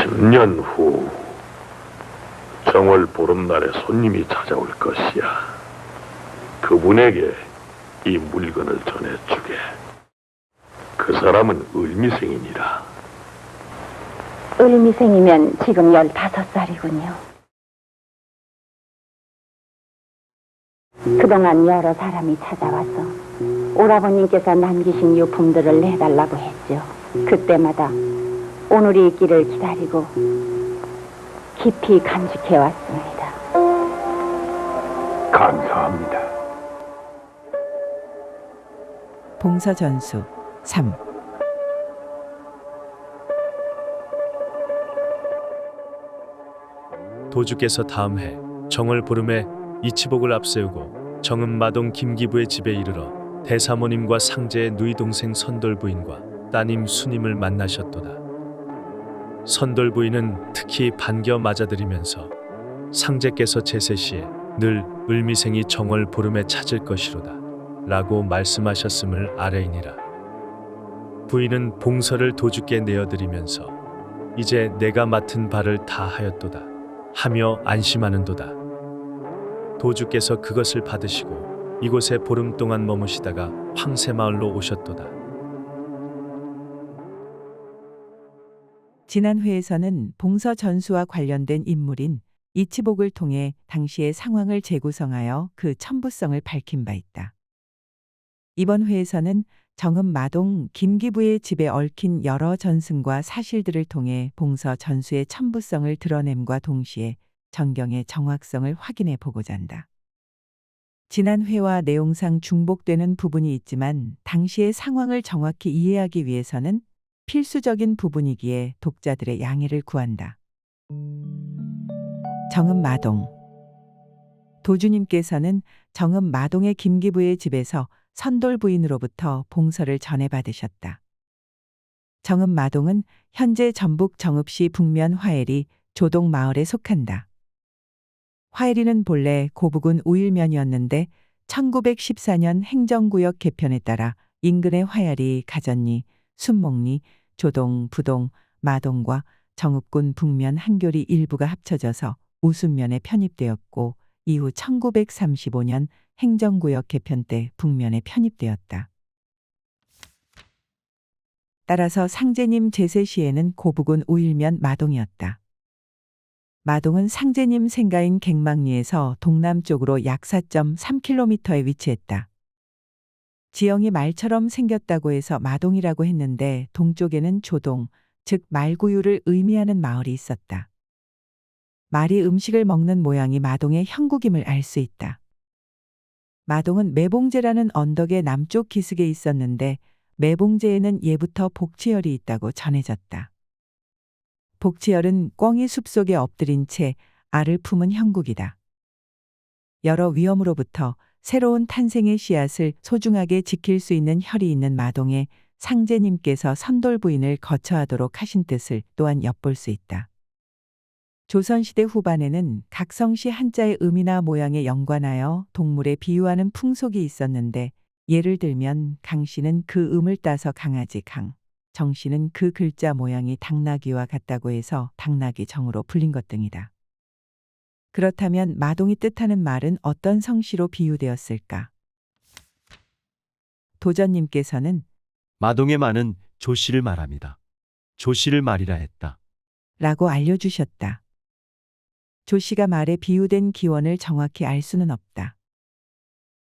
10년 후 정월 보름날에 손님이 찾아올 것이야. 그분에게 이 물건을 전해주게. 그 사람은 을미생이니라. 을미생이면 지금 15살이군요. 그동안 여러 사람이 찾아와서 오라버님께서 남기신 유품들을 내달라고 했죠. 그때마다 오늘이 있기를 기다리고 깊이 간직해 왔습니다. 감사합니다. 봉서전수 3. 도주께서 다음 해 정월 보름에 이치복을 앞세우고 정읍마동 김기부의 집에 이르러 대사모님과 상제의 누이 동생 선돌부인과 따님 수님을 만나셨도다. 선돌부인은 특히 반겨 맞아들이면서 상제께서 제세시에 늘 을미생이 정월 보름에 찾을 것이로다 라고 말씀하셨음을 아뢰이니라. 부인은 봉서를 도주께 내어드리면서 이제 내가 맡은 바를 다 하였도다 하며 안심하는도다. 도주께서 그것을 받으시고 이곳에 보름 동안 머무시다가 황새마을로 오셨도다. 지난 회에서는 봉서 전수와 관련된 인물인 이치복을 통해 당시의 상황을 재구성하여 그 첨부성을 밝힌 바 있다. 이번 회에서는 정읍 마동 김기부의 집에 얽힌 여러 전승과 사실들을 통해 봉서 전수의 첨부성을 드러냄과 동시에 전경의 정확성을 확인해 보고자 한다. 지난 회와 내용상 중복되는 부분이 있지만 당시의 상황을 정확히 이해하기 위해서는 필수적인 부분이기에 독자들의 양해를 구한다. 정읍 마동. 도주님께서는 정읍 마동의 김기부의 집에서 선돌 부인으로부터 봉서를 전해받으셨다. 정읍 마동은 현재 전북 정읍시 북면 화해리 조동 마을에 속한다. 화해리는 본래 고북군 우일면이었는데 1914년 행정구역 개편에 따라 인근의 화야리, 가전리, 순목리, 조동, 부동, 마동과 정읍군 북면 한교리 일부가 합쳐져서 우순면에 편입되었고 이후 1935년 행정구역 개편 때 북면에 편입되었다. 따라서 상제님 제세 시에는 고북군 우일면 마동이었다. 마동은 상제님 생가인 갱망리에서 동남쪽으로 약 4.3km에 위치했다. 지형이 말처럼 생겼다고 해서 마동이라고 했는데 동쪽에는 조동, 즉 말구유를 의미하는 마을이 있었다. 말이 음식을 먹는 모양이 마동의 형국임을 알 수 있다. 마동은 매봉제라는 언덕의 남쪽 기슭에 있었는데 매봉제에는 예부터 복치열이 있다고 전해졌다. 복치열은 꿩이 숲속에 엎드린 채 알을 품은 형국이다. 여러 위험으로부터 새로운 탄생의 씨앗을 소중하게 지킬 수 있는 혈이 있는 마동에 상제님께서 선돌부인을 거처하도록 하신 뜻을 또한 엿볼 수 있다. 조선시대 후반에는 각 성씨 한자의 음이나 모양에 연관하여 동물에 비유하는 풍속이 있었는데 예를 들면 강씨는 그 음을 따서 강아지 강, 정씨는 그 글자 모양이 당나귀와 같다고 해서 당나귀 정으로 불린 것 등이다. 그렇다면 마동이 뜻하는 말은 어떤 성씨로 비유되었을까? 도전님께서는 마동의 말은 조씨를 말합니다. 조씨를 말이라 했다. 라고 알려주셨다. 조씨가 말에 비유된 기원을 정확히 알 수는 없다.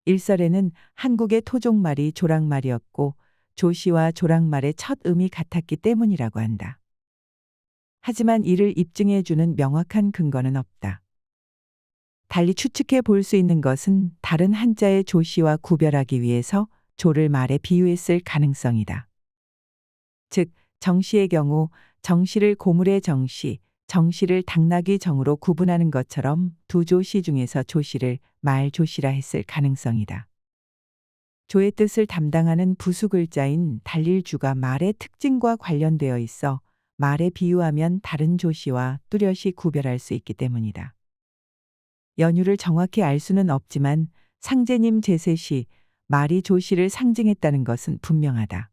일설에는 한국의 토종말이 조랑말이었고 조씨와 조랑말의 첫 음이 같았기 때문이라고 한다. 하지만 이를 입증해주는 명확한 근거는 없다. 달리 추측해 볼 수 있는 것은 다른 한자의 조씨와 구별하기 위해서 조를 말에 비유했을 가능성이다. 즉 정씨의 경우 정씨를 고물의 정씨, 정씨를 당나귀 정으로 구분하는 것처럼 두 조씨 중에서 조씨를 말 조씨라 했을 가능성이다. 조의 뜻을 담당하는 부수글자인 달릴주가 말의 특징과 관련되어 있어 말에 비유하면 다른 조씨와 뚜렷이 구별할 수 있기 때문이다. 연유를 정확히 알 수는 없지만 상제님 제세 시 말이 조씨를 상징했다는 것은 분명하다.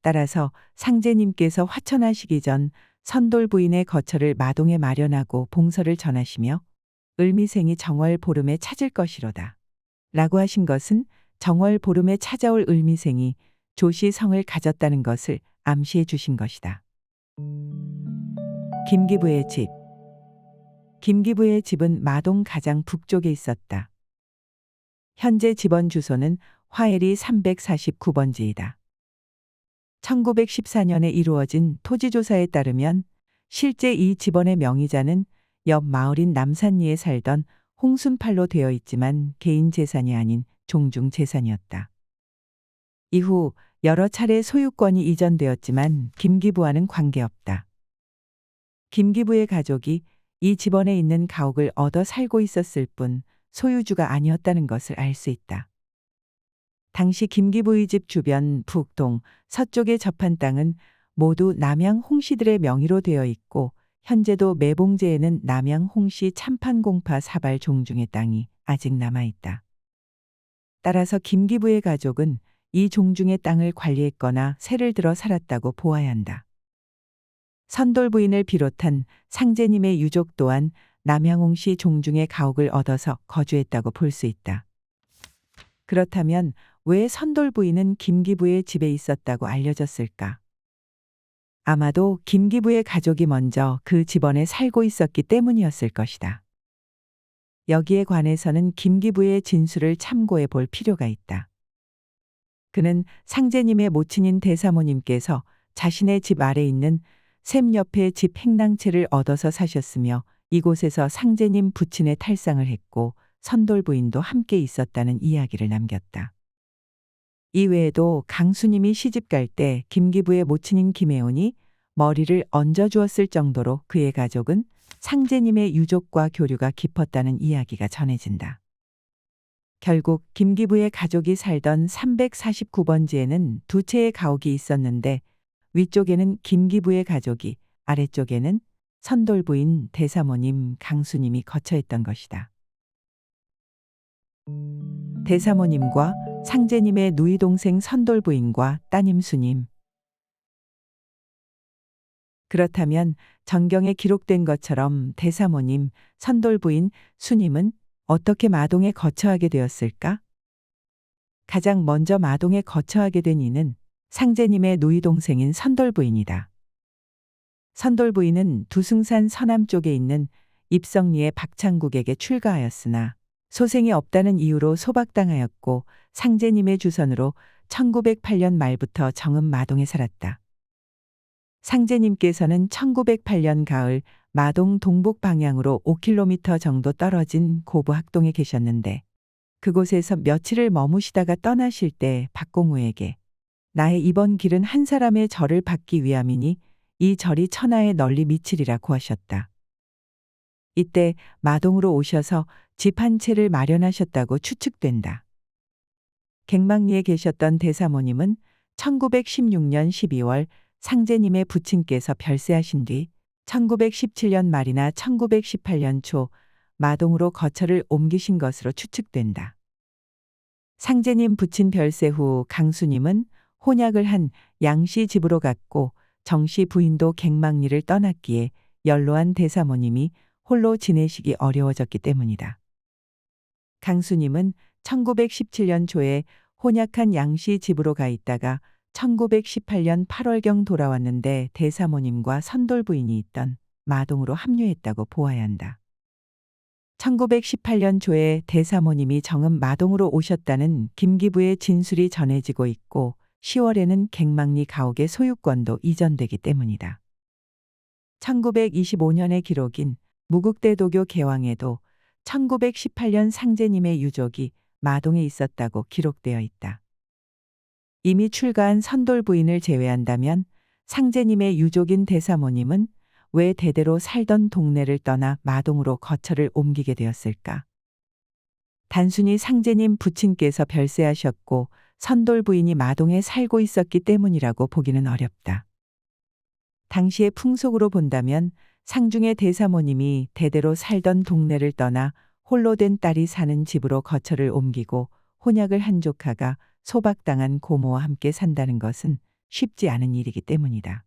따라서 상제님께서 화천하시기 전 선돌 부인의 거처를 마동에 마련하고 봉서를 전하시며 을미생이 정월 보름에 찾을 것이로다. 라고 하신 것은 정월 보름에 찾아올 을미생이 조씨 성을 가졌다는 것을 암시해 주신 것이다. 김기부의 집. 김기부의 집은 마동 가장 북쪽에 있었다. 현재 집원 주소는 화해리 349번지이다. 1914년에 이루어진 토지조사에 따르면 실제 이 집원의 명의자는 옆 마을인 남산리에 살던 홍순팔로 되어 있지만 개인 재산이 아닌 종중 재산이었다. 이후 여러 차례 소유권이 이전되었지만 김기부와는 관계없다. 김기부의 가족이 이 집원에 있는 가옥을 얻어 살고 있었을 뿐 소유주가 아니었다는 것을 알 수 있다. 당시 김기부의 집 주변 북동, 서쪽에 접한 땅은 모두 남양 홍씨들의 명의로 되어 있고 현재도 매봉제에는 남양 홍씨 참판공파 사발 종중의 땅이 아직 남아 있다. 따라서 김기부의 가족은 이 종중의 땅을 관리했거나 세를 들어 살았다고 보아야 한다. 선돌 부인을 비롯한 상제님의 유족 또한 남양홍씨 종중의 가옥을 얻어서 거주했다고 볼 수 있다. 그렇다면 왜 선돌 부인은 김기부의 집에 있었다고 알려졌을까? 아마도 김기부의 가족이 먼저 그 집원에 살고 있었기 때문이었을 것이다. 여기에 관해서는 김기부의 진술을 참고해 볼 필요가 있다. 그는 상제님의 모친인 대사모님께서 자신의 집 아래 있는 샘 옆에 집 행랑채를 얻어서 사셨으며 이곳에서 상제님 부친의 탈상을 했고 선돌 부인도 함께 있었다는 이야기를 남겼다. 이외에도 강수님이 시집갈 때 김기부의 모친인 김혜원이 머리를 얹어 주었을 정도로 그의 가족은 상제님의 유족과 교류가 깊었다는 이야기가 전해진다. 결국 김기부의 가족이 살던 349번지에는 두 채의 가옥이 있었는데 위쪽에는 김기부의 가족이, 아래쪽에는 선돌 부인 대사모님 강수님이 거처했던 것이다. 대사모님과 상제님의 누이 동생 선돌 부인과 따님 수님. 그렇다면 전경에 기록된 것처럼 대사모님, 선돌 부인, 수님은 어떻게 마동에 거처하게 되었을까? 가장 먼저 마동에 거처하게 된 이는 상제님의 누이 동생인 선돌 부인이다. 선돌 부인은 두승산 서남쪽에 있는 입성리의 박창국에게 출가하였으나 소생이 없다는 이유로 소박당하였고 상제님의 주선으로 1908년 말부터 정읍 마동에 살았다. 상제님께서는 1908년 가을 마동 동북 방향으로 5km 정도 떨어진 고부 학동에 계셨는데 그곳에서 며칠을 머무시다가 떠나실 때 박공우에게 나의 이번 길은 한 사람의 절을 받기 위함이니 이 절이 천하에 널리 미치리라고 하셨다. 이때 마동으로 오셔서 집 한 채를 마련하셨다고 추측된다. 갱망리에 계셨던 대사모님은 1916년 12월 상제님의 부친께서 별세하신 뒤 1917년 말이나 1918년 초 마동으로 거처를 옮기신 것으로 추측된다. 상제님 부친 별세 후 강수님은 혼약을 한 양씨 집으로 갔고 정씨 부인도 갱망리를 떠났기에 연로한 대사모님이 홀로 지내시기 어려워졌기 때문이다. 강수님은 1917년 초에 혼약한 양씨 집으로 가 있다가 1918년 8월경 돌아왔는데 대사모님과 선돌 부인이 있던 마동으로 합류했다고 보아야 한다. 1918년 초에 대사모님이 정읍 마동으로 오셨다는 김기부의 진술이 전해지고 있고 10월에는 갱망리 가옥의 소유권도 이전되기 때문이다. 1925년의 기록인 무국대도교 개왕에도 1918년 상제님의 유족이 마동에 있었다고 기록되어 있다. 이미 출가한 선돌 부인을 제외한다면 상제님의 유족인 대사모님은 왜 대대로 살던 동네를 떠나 마동으로 거처를 옮기게 되었을까? 단순히 상제님 부친께서 별세하셨고 선돌 부인이 마동에 살고 있었기 때문이라고 보기는 어렵다. 당시의 풍속으로 본다면 상중의 대사모님이 대대로 살던 동네를 떠나 홀로 된 딸이 사는 집으로 거처를 옮기고 혼약을 한 조카가 소박당한 고모와 함께 산다는 것은 쉽지 않은 일이기 때문이다.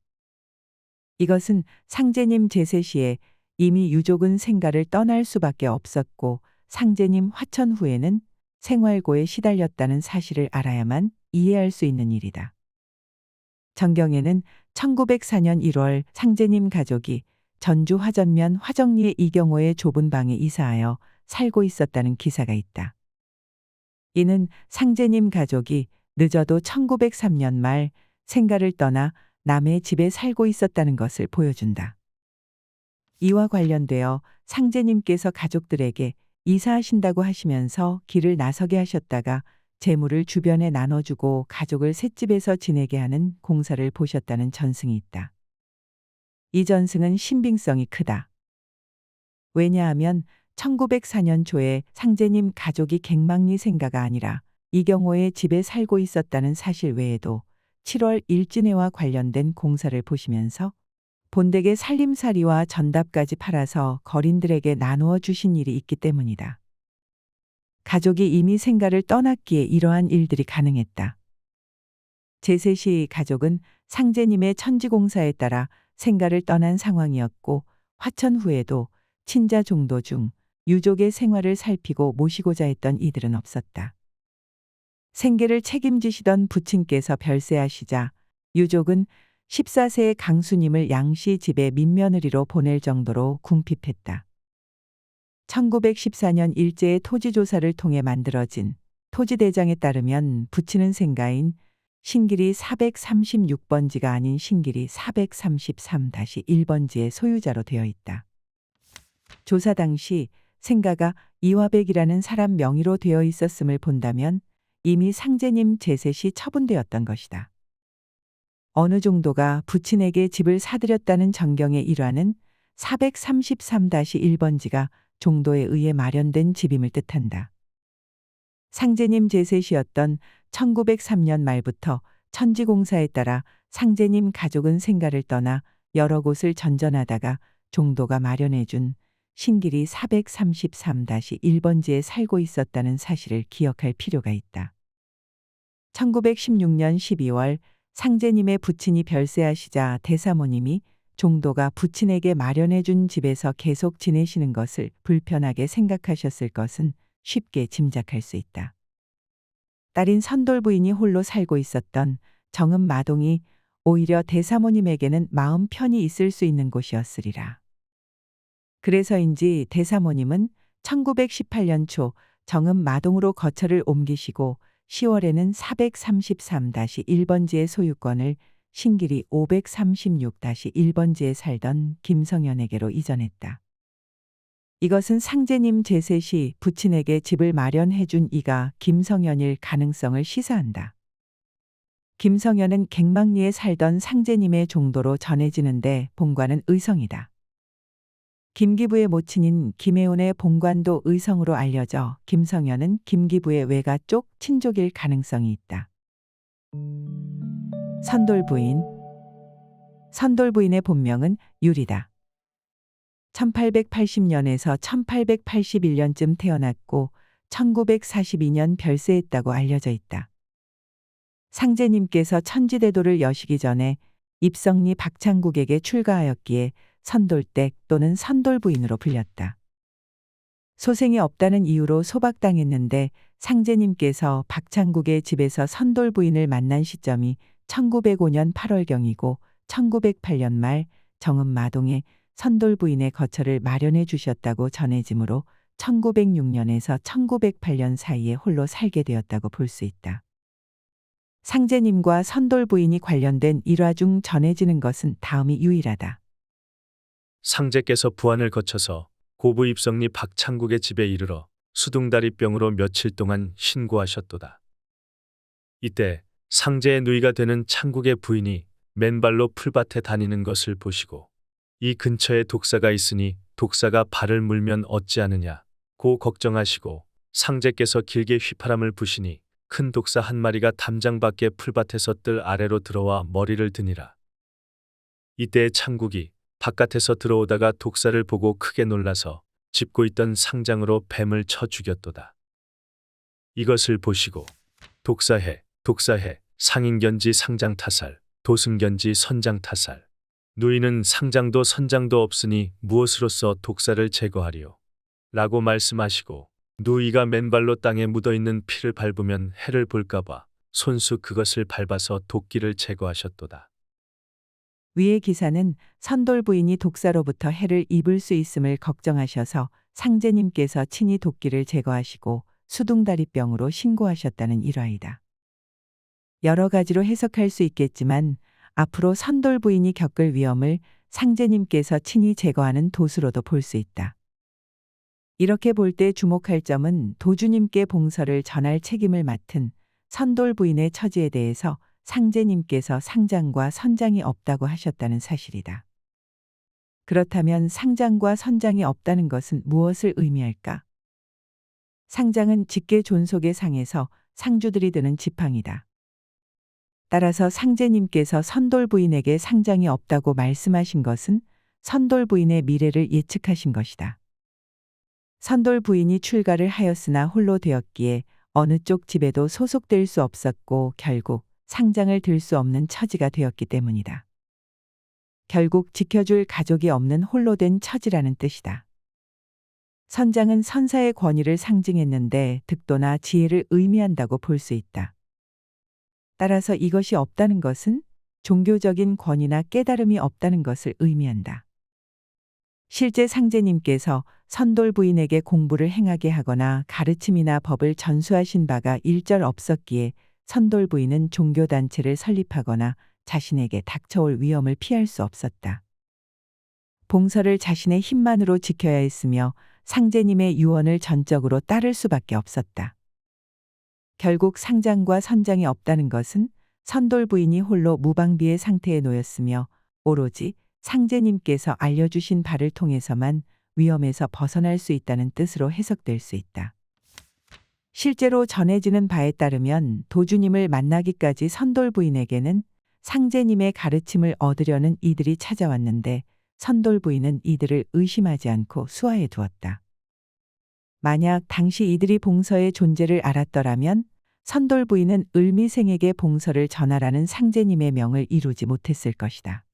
이것은 상제님 제세 시에 이미 유족은 생가를 떠날 수밖에 없었고 상제님 화천 후에는 생활고에 시달렸다는 사실을 알아야만 이해할 수 있는 일이다. 정경에는 1904년 1월 상제님 가족이 전주 화전면 화정리의 이경호의 좁은 방에 이사하여 살고 있었다는 기사가 있다. 이는 상제님 가족이 늦어도 1903년 말 생가를 떠나 남의 집에 살고 있었다는 것을 보여준다. 이와 관련되어 상제님께서 가족들에게 이사하신다고 하시면서 길을 나서게 하셨다가 재물을 주변에 나눠주고 가족을 셋집에서 지내게 하는 공사를 보셨다는 전승이 있다. 이 전승은 신빙성이 크다. 왜냐하면 1904년 초에 상제님 가족이 갱망리 생가가 아니라 이경호의 집에 살고 있었다는 사실 외에도 7월 일진회와 관련된 공사를 보시면서 본댁의 살림살이와 전답까지 팔아서 거린들에게 나누어 주신 일이 있기 때문이다. 가족이 이미 생가를 떠났기에 이러한 일들이 가능했다. 제세시 가족은 상제님의 천지공사에 따라 생가를 떠난 상황이었고 화천 후에도 친자 종도 중 유족의 생활을 살피고 모시고자 했던 이들은 없었다. 생계를 책임지시던 부친께서 별세하시자 유족은 14세의 강수님을 양씨 집에 민며느리로 보낼 정도로 궁핍했다. 1914년 일제의 토지조사를 통해 만들어진 토지대장에 따르면 부친은 생가인 신길이 436번지가 아닌 신길이 433-1번지의 소유자로 되어 있다. 조사 당시 생가가 이화백이라는 사람 명의로 되어 있었음을 본다면 이미 상제님 제세 시 처분되었던 것이다. 어느 정도가 부친에게 집을 사들였다는 정경의 일화는 433-1번지가 종도에 의해 마련된 집임을 뜻한다. 상제님 제세시였던 1903년 말부터 천지공사에 따라 상제님 가족은 생가를 떠나 여러 곳을 전전하다가 종도가 마련해준 신길이 433-1번지에 살고 있었다는 사실을 기억할 필요가 있다. 1916년 12월 상제님의 부친이 별세하시자 대사모님이 종도가 부친에게 마련해준 집에서 계속 지내시는 것을 불편하게 생각하셨을 것은 쉽게 짐작할 수 있다. 딸인 선돌 부인이 홀로 살고 있었던 정읍 마동이 오히려 대사모님에게는 마음 편히 있을 수 있는 곳이었으리라. 그래서인지 대사모님은 1918년 초 정읍 마동으로 거처를 옮기시고 10월에는 433-1번지의 소유권을 신길이 536-1번지에 살던 김성현에게로 이전했다. 이것은 상제님 제세 시 부친에게 집을 마련해 준 이가 김성현일 가능성을 시사한다. 김성현은 갱망리에 살던 상제님의 종도로 전해지는데 본관은 의성이다. 김기부의 모친인 김혜운의 본관도 의성으로 알려져 김성현은 김기부의 외가 쪽 친족일 가능성이 있다. 선돌부인. 선돌부인의 본명은 유리다. 1880년에서 1881년쯤 태어났고 1942년 별세했다고 알려져 있다. 상제님께서 천지대도를 여시기 전에 입성리 박창국에게 출가하였기에 선돌댁 또는 선돌부인으로 불렸다. 소생이 없다는 이유로 소박당했는데 상제님께서 박창국의 집에서 선돌부인을 만난 시점이 1905년 8월경이고 1908년 말 정읍 마동에 선돌부인의 거처를 마련해 주셨다고 전해지므로 1906년에서 1908년 사이에 홀로 살게 되었다고 볼 수 있다. 상제님과 선돌부인이 관련된 일화 중 전해지는 것은 다음이 유일하다. 상제께서 부안을 거쳐서 고부 입성리 박창국의 집에 이르러 수둥다리병으로 며칠 동안 신고하셨도다. 이때 상제의 누이가 되는 창국의 부인이 맨발로 풀밭에 다니는 것을 보시고 이 근처에 독사가 있으니 독사가 발을 물면 어찌하느냐 고 걱정하시고 상제께서 길게 휘파람을 부시니 큰 독사 한 마리가 담장 밖에 풀밭에서 뜰 아래로 들어와 머리를 드니라. 이때 창국이 바깥에서 들어오다가 독사를 보고 크게 놀라서 짚고 있던 상장으로 뱀을 쳐 죽였도다. 이것을 보시고 독사해, 독사해, 상인견지 상장 타살, 도승견지 선장 타살, 누이는 상장도 선장도 없으니 무엇으로써 독사를 제거하리요? 라고 말씀하시고 누이가 맨발로 땅에 묻어있는 피를 밟으면 해를 볼까봐 손수 그것을 밟아서 도끼를 제거하셨도다. 위의 기사는 선돌 부인이 독사로부터 해를 입을 수 있음을 걱정하셔서 상제님께서 친히 도끼를 제거하시고 수둥다리병으로 신고하셨다는 일화이다. 여러 가지로 해석할 수 있겠지만 앞으로 선돌 부인이 겪을 위험을 상제님께서 친히 제거하는 도수로도 볼 수 있다. 이렇게 볼 때 주목할 점은 도주님께 봉서를 전할 책임을 맡은 선돌 부인의 처지에 대해서 상제님께서 상장과 선장이 없다고 하셨다는 사실이다. 그렇다면 상장과 선장이 없다는 것은 무엇을 의미할까? 상장은 직계 존속의 상에서 상주들이 드는 지팡이다. 따라서 상제님께서 선돌 부인에게 상장이 없다고 말씀하신 것은 선돌 부인의 미래를 예측하신 것이다. 선돌 부인이 출가를 하였으나 홀로 되었기에 어느 쪽 집에도 소속될 수 없었고 결국 상장을 들 수 없는 처지가 되었기 때문이다. 결국 지켜줄 가족이 없는 홀로 된 처지라는 뜻이다. 선장은 선사의 권위를 상징했는데 득도나 지혜를 의미한다고 볼 수 있다. 따라서 이것이 없다는 것은 종교적인 권위나 깨달음이 없다는 것을 의미한다. 실제 상제님께서 선돌 부인에게 공부를 행하게 하거나 가르침이나 법을 전수하신 바가 일절 없었기에 선돌 부인은 종교단체를 설립하거나 자신에게 닥쳐올 위험을 피할 수 없었다. 봉서를 자신의 힘만으로 지켜야 했으며 상제님의 유언을 전적으로 따를 수밖에 없었다. 결국 상장과 선장이 없다는 것은 선돌 부인이 홀로 무방비의 상태에 놓였으며 오로지 상제님께서 알려주신 바를 통해서만 위험에서 벗어날 수 있다는 뜻으로 해석될 수 있다. 실제로 전해지는 바에 따르면 도주님을 만나기까지 선돌 부인에게는 상제님의 가르침을 얻으려는 이들이 찾아왔는데 선돌 부인은 이들을 의심하지 않고 수하해 두었다. 만약 당시 이들이 봉서의 존재를 알았더라면 선돌 부인은 을미생에게 봉서를 전하라는 상제님의 명을 이루지 못했을 것이다.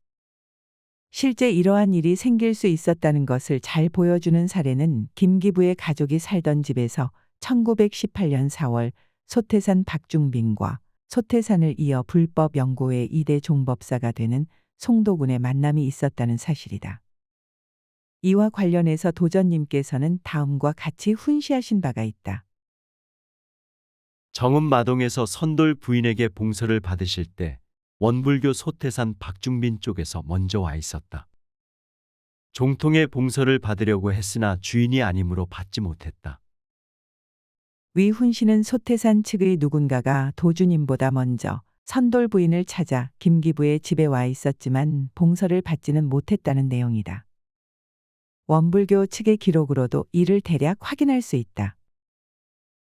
실제 이러한 일이 생길 수 있었다는 것을 잘 보여주는 사례는 김기부의 가족이 살던 집에서 1918년 4월 소태산 박중빈과 소태산을 이어 불법 연고의 2대 종법사가 되는 송도군의 만남이 있었다는 사실이다. 이와 관련해서 도전님께서는 다음과 같이 훈시하신 바가 있다. 정읍 마동에서 선돌 부인에게 봉서를 받으실 때 원불교 소태산 박중빈 쪽에서 먼저 와 있었다. 종통의 봉서를 받으려고 했으나 주인이 아니므로 받지 못했다. 위 훈시는 소태산 측의 누군가가 도주님보다 먼저 선돌 부인을 찾아 김기부의 집에 와 있었지만 봉서를 받지는 못했다는 내용이다. 원불교 측의 기록으로도 이를 대략 확인할 수 있다.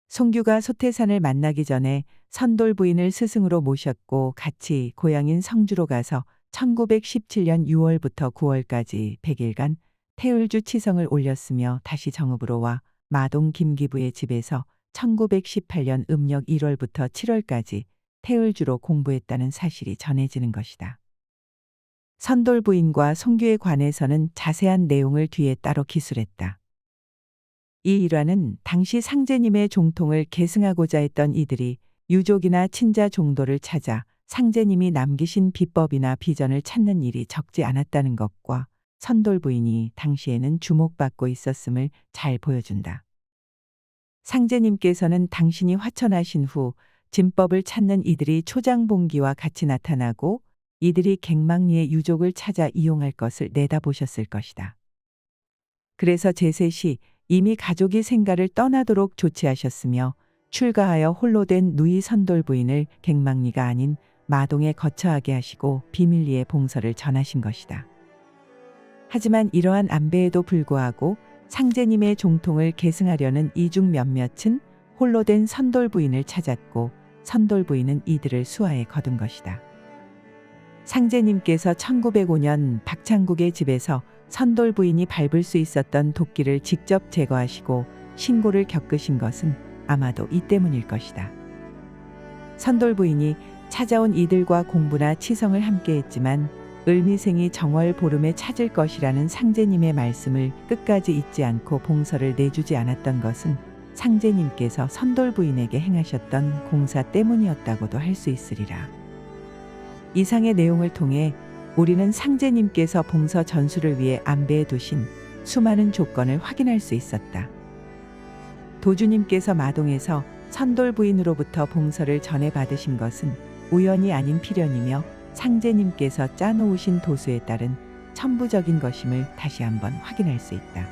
송규가 소태산을 만나기 전에 선돌 부인을 스승으로 모셨고 같이 고향인 성주로 가서 1917년 6월부터 9월까지 100일간 태을주 치성을 올렸으며 다시 정읍으로 와 마동 김기부의 집에서 1918년 음력 1월부터 7월까지 태을주로 공부했다는 사실이 전해지는 것이다. 선돌 부인과 송규에 관해서는 자세한 내용을 뒤에 따로 기술했다. 이 일화는 당시 상제님의 종통을 계승하고자 했던 이들이 유족이나 친자 종도를 찾아 상제님이 남기신 비법이나 비전을 찾는 일이 적지 않았다는 것과 선돌 부인이 당시에는 주목받고 있었음을 잘 보여준다. 상제님께서는 당신이 화천하신 후 진법을 찾는 이들이 초장봉기와 같이 나타나고 이들이 갱망리의 유족을 찾아 이용할 것을 내다보셨을 것이다. 그래서 제세 시 이미 가족이 생가를 떠나도록 조치하셨으며 출가하여 홀로 된 누이 선돌 부인을 갱망리가 아닌 마동에 거처하게 하시고 비밀리에 봉서를 전하신 것이다. 하지만 이러한 안배에도 불구하고 상제님의 종통을 계승하려는 이중 몇몇은 홀로 된 선돌 부인을 찾았고 선돌 부인은 이들을 수하에 거둔 것이다. 상제님께서 1905년 박창국의 집에서 선돌 부인이 밟을 수 있었던 도끼를 직접 제거하시고 신고를 겪으신 것은 아마도 이 때문일 것이다. 선돌 부인이 찾아온 이들과 공부나 치성을 함께 했지만 을미생이 정월 보름에 찾을 것이라는 상제님의 말씀을 끝까지 잊지 않고 봉서를 내주지 않았던 것은 상제님께서 선돌 부인에게 행하셨던 공사 때문이었다고도 할 수 있으리라. 이상의 내용을 통해 우리는 상제님께서 봉서 전수를 위해 안배해 두신 수많은 조건을 확인할 수 있었다. 도주님께서 마동에서 선돌 부인으로부터 봉서를 전해받으신 것은 우연이 아닌 필연이며 상제님께서 짜놓으신 도수에 따른 천부적인 것임을 다시 한번 확인할 수 있다.